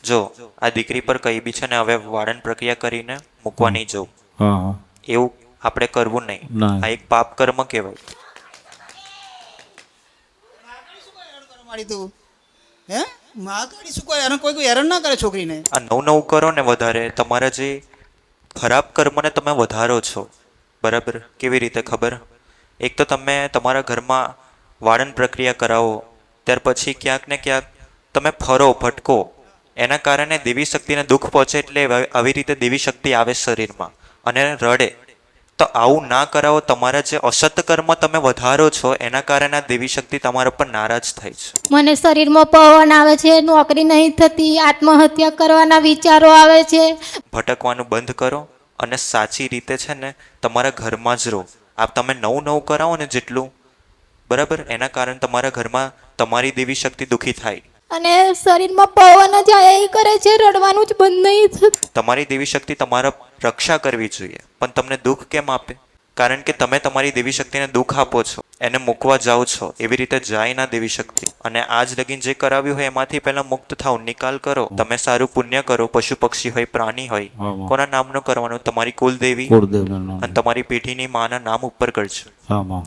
જો આ દીકરી પર કઈ બી છે ને હવે વાળન પ્રક્રિયા કરીને મૂકવા નહીં જવું. હા હા એવું આપણે કરવું નહીં. ના આ એક પાપ કર્મ કહેવાય. મારી તું હે મહાકાળી શું કોઈ કોઈ હેરાન ના કરે છોકરીને. આ નવું કરો ને વધારે તમારા જે ખરાબ કર્મને તમે વધારો છો. બરાબર? કેવી રીતે ખબર? એક તો તમે તમારા ઘરમાં વાળન પ્રક્રિયા કરાવો, ત્યાર પછી ક્યાંક ને ક્યાંક તમે ફરો ભટકો, એના કારણે દેવી શક્તિને દુઃખ પહોંચે. એટલે આવી રીતે દેવી શક્તિ આવે શરીરમાં અને રડે. તો આવું ના કરાવો. તમારા જે અસત કર્મ તમે વધારો છો એના કારણે દેવી શક્તિ તમારા પર નારાજ થાય છે. મને શરીરમાં પવન આવે છે, નોકરી નહીં થતી, આત્મહત્યા કરવાના વિચારો આવે છે. ભટકવાનું બંધ કરો અને સાચી રીતે છે ને તમારા ઘરમાં જ રહો. આપ તમે નવું કરાવો ને જેટલું, બરાબર, એના કારણે તમારા ઘરમાં તમારી દેવી શક્તિ દુઃખી થાય. અને શરીરમાં પવન જ આયા એ કરે છે, રડવાનું જ બંધ નહીં થતું. તમારી દેવી શક્તિ તમારા રક્ષા કરવી જોઈએ, પણ તમને દુઃખ કેમ આપે? કારણ કે તમે તમારી દેવી શક્તિને દુઃખ આપો છો, એને મૂકવા જાઓ છો. એવી રીતે જાય ના દેવી શક્તિ. અને આજ લગીન જે કરાવ્યું હોય એમાંથી પહેલા મુક્ત થાવ, નિકાલ કરો. તમે સારું પુણ્ય કરો. પશુ પક્ષી હોય, પ્રાણી હોય, કોના નામનું કરવાનું? તમારી કુલદેવી કુળદેવના નામ. અને તમારી પેઢીની માના નામ ઉપર કરજો. હા માં.